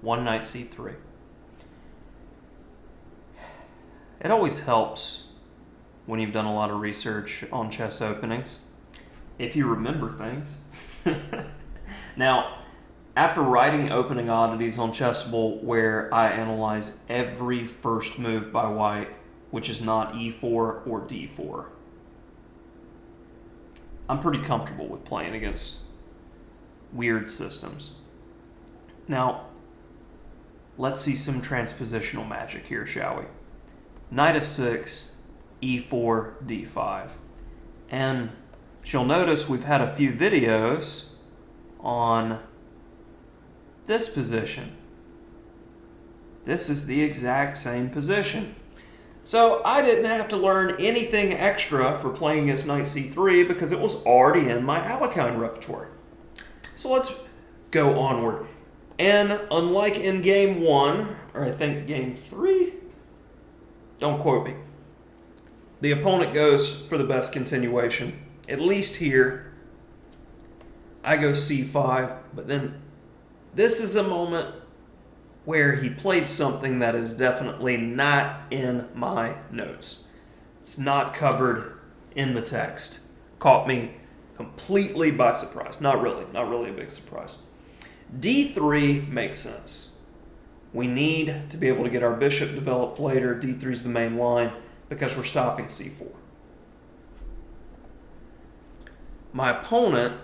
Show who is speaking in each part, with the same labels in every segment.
Speaker 1: One knight c3. It always helps when you've done a lot of research on chess openings, if you remember things. Now, after writing opening oddities on Chessable, where I analyze every first move by white, which is not e4 or d4, I'm pretty comfortable with playing against weird systems. Now, let's see some transpositional magic here, shall we? Knight f6, e4, d5. And you'll notice we've had a few videos on this position. This is the exact same position. So I didn't have to learn anything extra for playing against knight c3 because it was already in my Alekhine repertoire. So let's go onward. And unlike in game 1, or I think game 3, don't quote me, the opponent goes for the best continuation. At least here, I go c5, but then this is a moment where he played something that is definitely not in my notes. It's not covered in the text. Caught me completely by surprise. Not really a big surprise. d3 makes sense. We need to be able to get our bishop developed later. d3 is the main line because we're stopping c4. My opponent,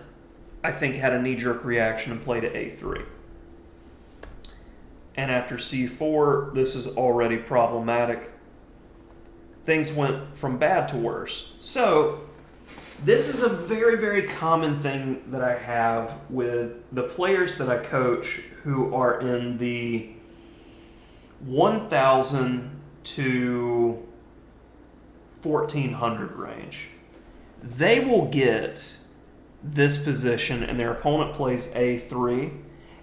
Speaker 1: I think, had a knee-jerk reaction and played at a3. And after c4, this is already problematic. Things went from bad to worse. So this is a very, very common thing that I have with the players that I coach who are in the 1,000 to 1,400 range. They will get this position and their opponent plays a3,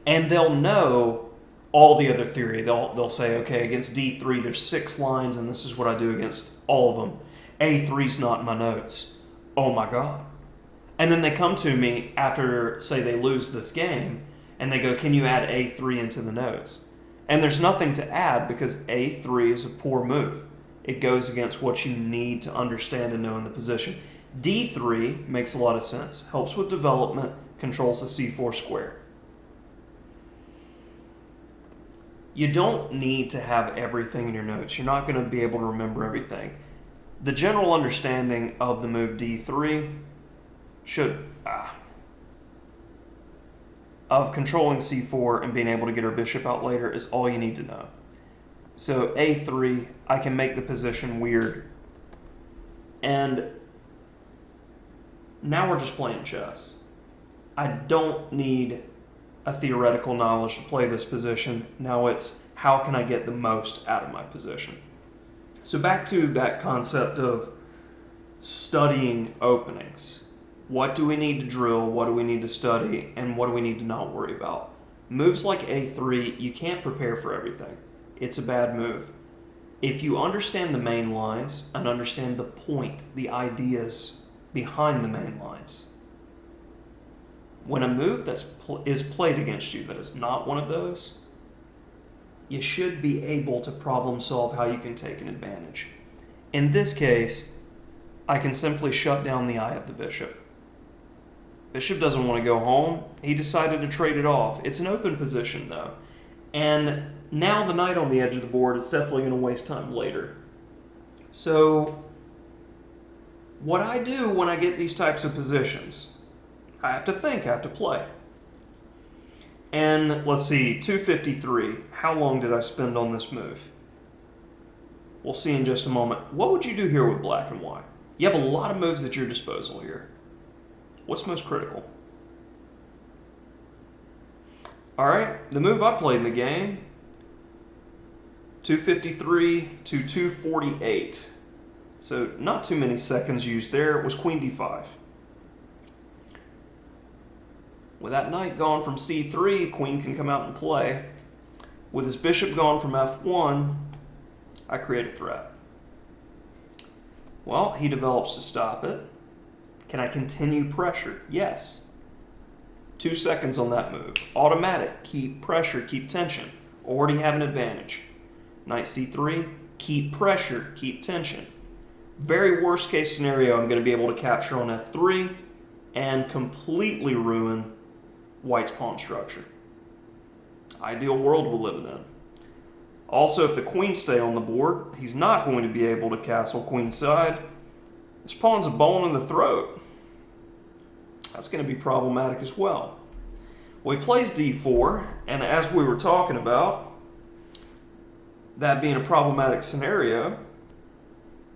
Speaker 1: and they'll know all the other theory. They'll say, okay, against d3 there's 6 lines and this is what I do against all of them. a3's not in my notes. Oh my God. And then they come to me after, say, they lose this game, and they go, can you add a3 into the notes? And there's nothing to add because a3 is a poor move. It goes against what you need to understand and know in the position. d3 makes a lot of sense. Helps with development, controls the c4 square. You don't need to have everything in your notes. You're not going to be able to remember everything. The general understanding of the move d3 of controlling c4 and being able to get our bishop out later is all you need to know. So a3, I can make the position weird. And now we're just playing chess. I don't need a theoretical knowledge to play this position. Now it's how can I get the most out of my position? So back to that concept of studying openings. What do we need to drill? What do we need to study? And what do we need to not worry about? Moves like a3, you can't prepare for everything. It's a bad move. If you understand the main lines and understand the point, the ideas behind the main lines, when a move is played against you that is not one of those, you should be able to problem solve how you can take an advantage. In this case, I can simply shut down the eye of the bishop. Bishop doesn't want to go home. He decided to trade it off. It's an open position, though. And now the knight on the edge of the board, it's definitely going to waste time later. So what I do when I get these types of positions, I have to think, I have to play. And let's see, 253. How long did I spend on this move? We'll see in just a moment. What would you do here with black and white? You have a lot of moves at your disposal here. What's most critical? All right, the move I played in the game, 253 to 248. So not too many seconds used there. It was queen d5. With that knight gone from c3, queen can come out and play. With his bishop gone from f1, I create a threat. Well, he develops to stop it. Can I continue pressure? Yes. 2 seconds on that move. Automatic. Keep pressure, keep tension. already have an advantage. Knight c3, keep pressure, keep tension. Very worst case scenario, I'm going to be able to capture on f3 and completely ruin white's pawn structure. Ideal world we're living in. Also, if the queens stay on the board, he's not going to be able to castle queenside. This pawn's a bone in the throat. That's going to be problematic as well. Well, he plays d4, and as we were talking about, that being a problematic scenario,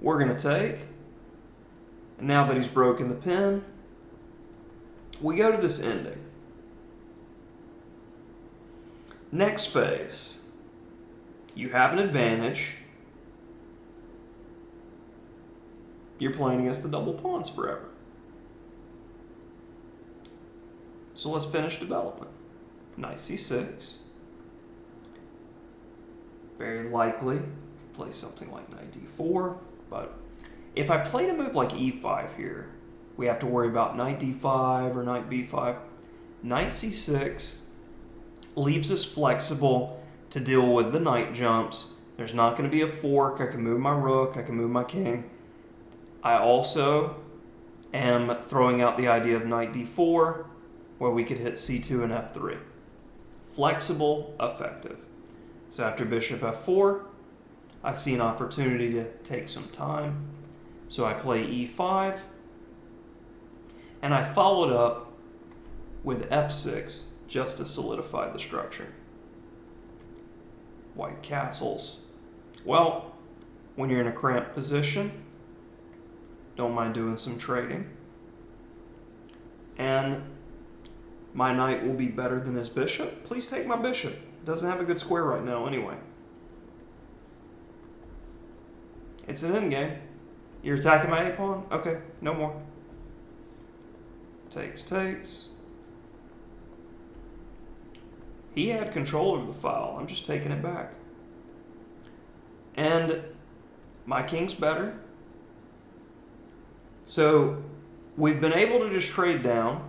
Speaker 1: we're going to take, and now that he's broken the pin, we go to this ending. Next phase, you have an advantage. You're playing against the double pawns forever. So let's finish development. Knight c6. Very likely play something like knight d4, but if I played a move like e5 here, we have to worry about knight d5 or knight b5. Knight c6 leaves us flexible to deal with the knight jumps. There's not going to be a fork. I can move my rook. I can move my king. I also am throwing out the idea of knight d4, where we could hit c2 and f3. Flexible, effective. So after bishop f4, I see an opportunity to take some time. So I play e5, and I followed up with f6 just to solidify the structure. White castles. Well, when you're in a cramped position, don't mind doing some trading. And my knight will be better than his bishop. Please take my bishop. Doesn't have a good square right now anyway. It's an endgame. You're attacking my a-pawn? Okay, no more. Takes, takes. He had control over the file. I'm just taking it back. And my king's better. So we've been able to just trade down.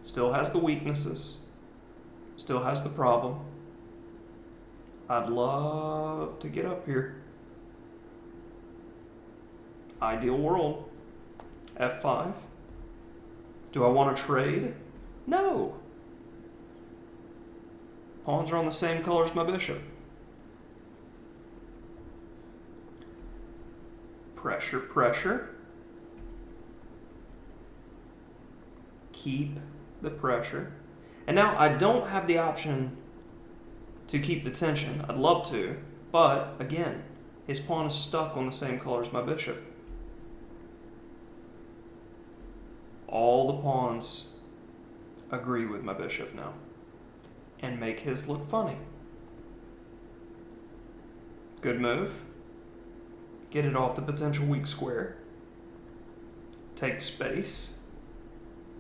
Speaker 1: Still has the weaknesses. Still has the problem. I'd love to get up here. Ideal world. F5. Do I want to trade? No. Pawns are on the same color as my bishop. Pressure, pressure. Keep the pressure. And now I don't have the option to keep the tension. I'd love to, but again, his pawn is stuck on the same color as my bishop. All the pawns agree with my bishop now and make his look funny. Good move. Get it off the potential weak square. Take space.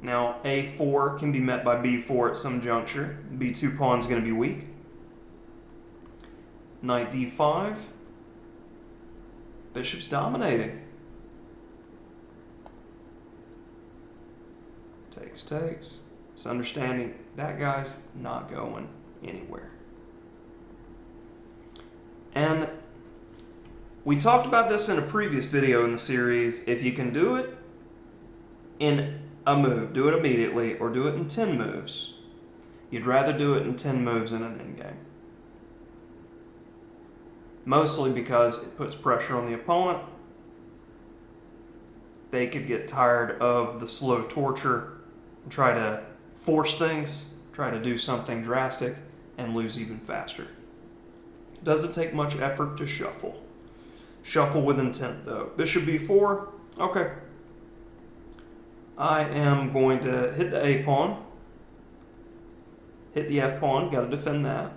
Speaker 1: Now a4 can be met by b4 at some juncture. b2 pawn is going to be weak. Knight d5. Bishop's dominating. Takes, takes. It's understanding that guy's not going anywhere. And we talked about this in a previous video in the series. If you can do it in a move, do it immediately, or do it in 10 moves. You'd rather do it in 10 moves in an endgame. Mostly because it puts pressure on the opponent. They could get tired of the slow torture and try to force things, try to do something drastic, and lose even faster. It doesn't take much effort to shuffle. Shuffle with intent, though. Bishop b4, okay. I am going to hit the a-pawn, hit the f-pawn, got to defend that.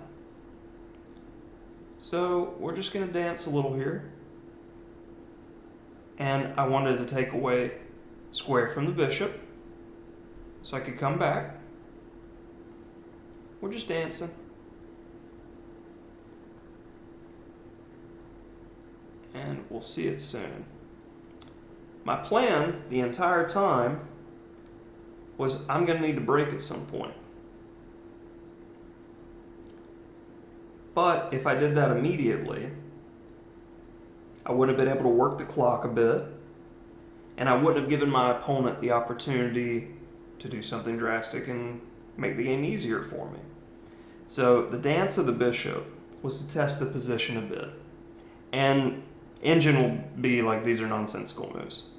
Speaker 1: So we're just going to dance a little here. And I wanted to take away square from the bishop so I could come back. We're just dancing. And we'll see it soon. My plan the entire time was I'm going to need to break at some point. But if I did that immediately, I wouldn't have been able to work the clock a bit, and I wouldn't have given my opponent the opportunity to do something drastic and make the game easier for me. So the dance of the bishop was to test the position a bit. And Engine will be like, these are nonsensical moves.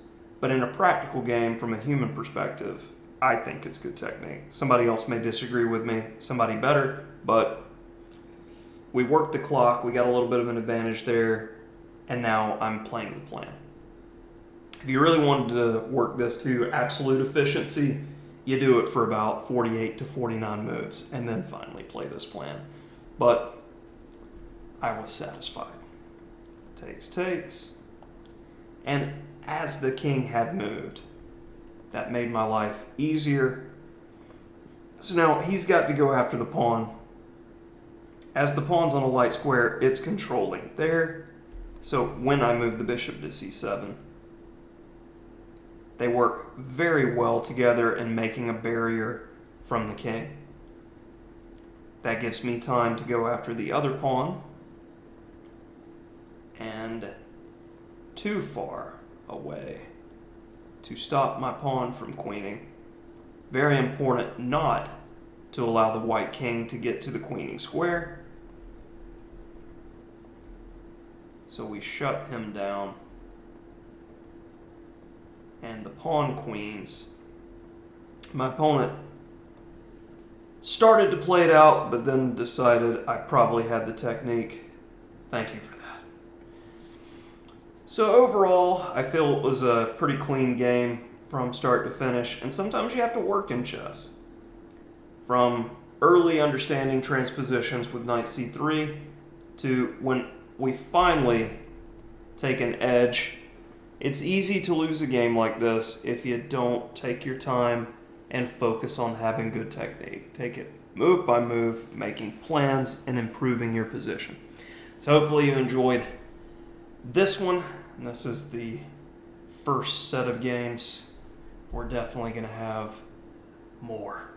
Speaker 1: But in a practical game, from a human perspective, I think it's good technique. Somebody else may disagree with me, somebody better, but we worked the clock, we got a little bit of an advantage there, and now I'm playing the plan. If you really wanted to work this to absolute efficiency, you do it for about 48 to 49 moves, and then finally play this plan. But I was satisfied. Takes. And as the king had moved, that made my life easier. So now he's got to go after the pawn. As the pawn's on a light square, it's controlling there. So when I move the bishop to c7, they work very well together in making a barrier from the king. That gives me time to go after the other pawn, and too far away to stop my pawn from queening. Very important not to allow the white king to get to the queening square. So we shut him down. And the pawn queens. My opponent started to play it out, but then decided I probably had the technique. Thank you for that. So overall, I feel it was a pretty clean game from start to finish, and sometimes you have to work in chess. From early understanding transpositions with knight c3 to when we finally take an edge. It's easy to lose a game like this if you don't take your time and focus on having good technique. Take it move by move, making plans and improving your position. So hopefully you enjoyed this one. And this is the first set of games. We're definitely going to have more.